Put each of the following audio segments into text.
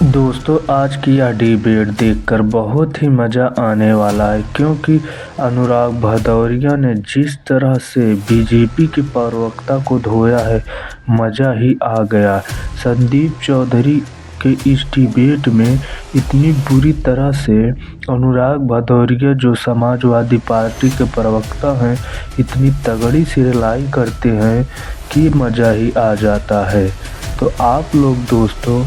दोस्तों, आज की यह डिबेट देखकर बहुत ही मज़ा आने वाला है, क्योंकि अनुराग भदौरिया ने जिस तरह से बीजेपी के प्रवक्ता को धोया है, मज़ा ही आ गया। संदीप चौधरी के इस डिबेट में इतनी बुरी तरह से अनुराग भदौरिया, जो समाजवादी पार्टी के प्रवक्ता हैं, इतनी तगड़ी सिरलाई करते हैं कि मज़ा ही आ जाता है। तो आप लोग दोस्तों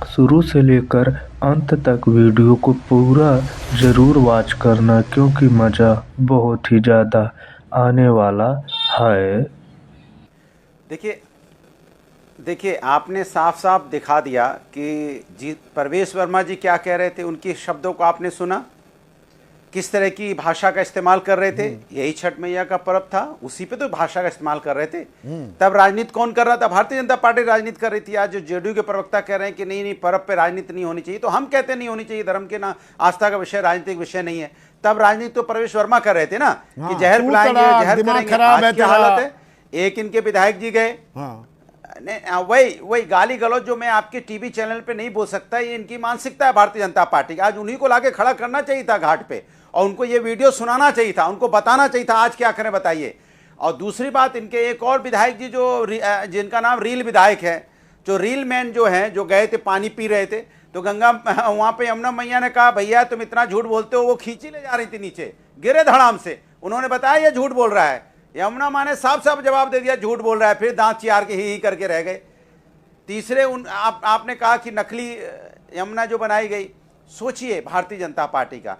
शुरू से लेकर अंत तक वीडियो को पूरा ज़रूर वॉच करना, क्योंकि मज़ा बहुत ही ज़्यादा आने वाला है। देखिए देखिए आपने साफ साफ दिखा दिया कि जी परवेश वर्मा जी क्या कह रहे थे, उनके शब्दों को आपने सुना, किस तरह की भाषा का इस्तेमाल कर रहे थे। यही छठ मैया का पर्व था, उसी पे तो भाषा का इस्तेमाल कर रहे थे। तब राजनीति कौन कर रहा था? भारतीय जनता पार्टी राजनीति कर रही थी। आज जो जेडीयू के प्रवक्ता कह रहे हैं कि नहीं नहीं पर्व पे राजनीति नहीं होनी चाहिए, तो हम कहते हैं नहीं होनी चाहिए। धर्म के ना आस्था का विषय राजनीतिक विषय नहीं है। तब राजनीति तो प्रवेश वर्मा कर रहे थे ना, कि जहर पिलाएंगे, जहर करेंगे। आज क्या हालत है? एक इनके विधायक जी गए, वही गाली गलौज जो मैं आपके टीवी चैनल पे नहीं बोल सकता, ये इनकी मानसिकता है भारतीय जनता पार्टी की। आज उन्हीं को लाके खड़ा करना चाहिए था घाट पे, और उनको ये वीडियो सुनाना चाहिए था, उनको बताना चाहिए था आज क्या करें बताइए। और दूसरी बात, इनके एक और विधायक जी जो जिनका नाम रील विधायक है, जो रील मैन जो हैं, जो गए थे पानी पी रहे थे, तो गंगा वहां पे यमुना मैया ने कहा भैया तुम इतना झूठ बोलते हो, वो खींची ले जा रही थी नीचे, गिरे धड़ाम से। उन्होंने बताया ये झूठ बोल रहा है। यमुना माँ ने साफ साफ जवाब दे दिया झूठ बोल रहा है, फिर दांत चियार के ही करके रह गए। तीसरे आपने कहा कि नकली यमुना जो बनाई गई, सोचिए भारतीय जनता पार्टी का,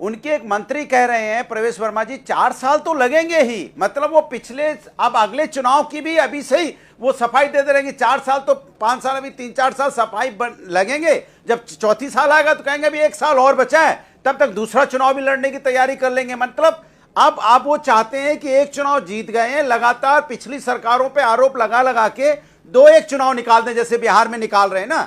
उनके एक मंत्री कह रहे हैं प्रवेश वर्मा जी 4 साल तो लगेंगे ही, मतलब वो पिछले अब अगले चुनाव की भी अभी से ही वो सफाई देते रहेंगे। 4 साल तो 5 साल, अभी 3-4 साल सफाई लगेंगे। जब चौथी साल आएगा तो कहेंगे अभी 1 साल और बचा है, तब तक दूसरा चुनाव भी लड़ने की तैयारी कर लेंगे। मतलब अब आप वो चाहते हैं कि एक चुनाव जीत गए हैं, लगातार पिछली सरकारों पे आरोप लगा लगा के 2-1 चुनाव निकाल दें, जैसे बिहार में निकाल रहे हैं ना।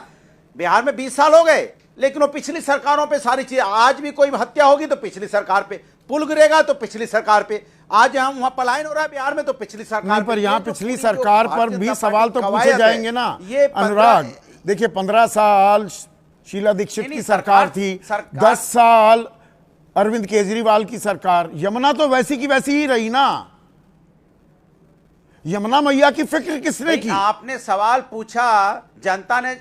बिहार में 20 साल हो गए, लेकिन वो पिछली सरकारों पे सारी चीज, आज भी कोई हत्या होगी तो पिछली सरकार पे, पुल गिरेगा तो पिछली सरकार पे, आज यहाँ वहां पलायन हो रहा है बिहार में तो पिछली सरकार पर यहाँ पिछली सरकार पर भी सवाल तो पूछे जाएंगे ना। ये अनुराग देखिए, 15 साल शीला दीक्षित की सरकार थी, 10 साल अरविंद केजरीवाल की सरकार। यमुना तो वैसी की वैसी ही रही ना। यमुना मैया की फिक्र किसने की? आपने सवाल पूछा, जनता ने,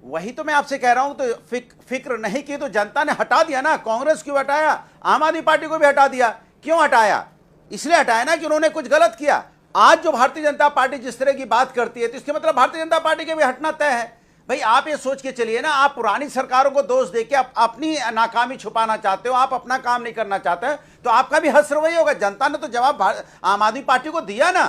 वही तो मैं आपसे कह रहा हूं। तो फिक्र नहीं की तो जनता ने हटा दिया ना। कांग्रेस क्यों हटाया? आम आदमी पार्टी को भी हटा दिया। क्यों हटाया? इसलिए हटाया ना कि उन्होंने कुछ गलत किया। आज जो भारतीय जनता पार्टी जिस तरह की बात करती है, तो इसके मतलब भारतीय जनता पार्टी के भी हटना तय है। भाई आप ये सोच के चलिए ना, आप पुरानी सरकारों को दोष देके अपनी नाकामी छुपाना चाहते हो, आप अपना काम नहीं करना चाहते हैं, तो आपका भी हश्र वही होगा। जनता ने तो जवाब आम आदमी पार्टी को दिया ना,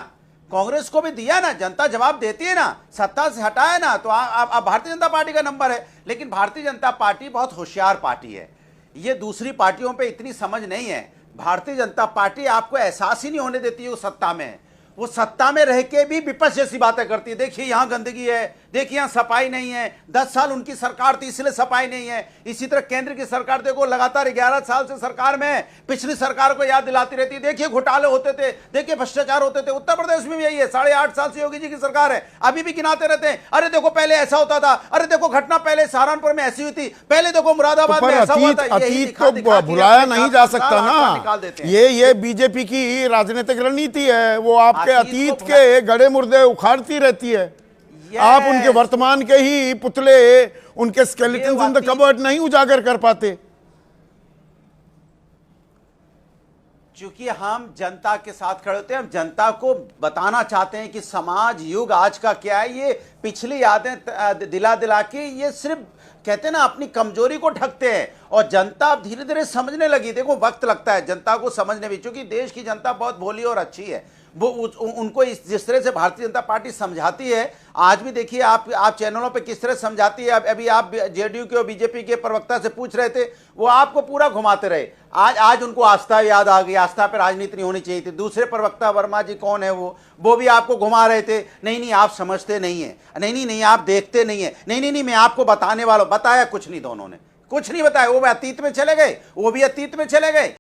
कांग्रेस को भी दिया ना, जनता जवाब देती है ना, सत्ता से हटाया ना। तो आप भारतीय जनता पार्टी का नंबर है। लेकिन भारतीय जनता पार्टी बहुत होशियार पार्टी है, ये दूसरी पार्टियों पे इतनी समझ नहीं है। भारतीय जनता पार्टी आपको एहसास ही नहीं होने देती है वो सत्ता में है। वो सत्ता में रह के भी विपक्ष जैसी बातें करती है। देखिए यहां गंदगी है, देखिए यहां सफाई नहीं है। 10 साल उनकी सरकार थी इसलिए सफाई नहीं है। इसी तरह केंद्र की सरकार देखो, लगातार 11 साल से सरकार में, पिछली सरकार को याद दिलाती रहती है, देखिए घोटाले होते थे, देखिए भ्रष्टाचार होते थे। उत्तर प्रदेश में भी यही है, 8.5 साल से योगी जी की सरकार है, अभी भी गिनाते रहते हैं। अरे देखो पहले ऐसा होता था, अरे देखो घटना पहले सहारनपुर में ऐसी हुई थी, पहले देखो मुरादाबाद में ऐसा हुआ था। अतीत को भुलाया नहीं जा सकता ना। ये बीजेपी की राजनीतिक रणनीति है, वो आपके अतीत के गड़े मुर्दे उखाड़ती रहती है। आप उनके वर्तमान के ही पुतले, उनके स्केलेटन्स इन द कबर्ड नहीं उजागर कर पाते। क्योंकि हम जनता के साथ खड़े होते हैं, हम जनता को बताना चाहते हैं कि समाज युग आज का क्या है। ये पिछली यादें दिला दिला के ये सिर्फ कहते हैं ना अपनी कमजोरी को ढकते हैं, और जनता अब धीरे धीरे समझने लगी। देखो वक्त लगता है जनता को समझने में, क्योंकि देश की जनता बहुत भोली और अच्छी है। वो उनको जिस तरह से भारतीय जनता पार्टी समझाती है, आज भी देखिए आप चैनलों पे किस तरह समझाती है। अभी आप जेडीयू के और बीजेपी के प्रवक्ता से पूछ रहे थे, वो आपको पूरा घुमाते रहे। आज उनको आस्था याद आ गई, आस्था पे राजनीति नहीं होनी चाहिए थी। दूसरे प्रवक्ता वर्मा जी कौन है, वो भी आपको घुमा रहे थे। नहीं आप समझते नहीं है, नहीं आप देखते नहीं है, नहीं मैं आपको बताने वाला। बताया कुछ नहीं, दोनों ने कुछ नहीं बताया। वो भी अतीत में चले गए, वो भी अतीत में चले गए।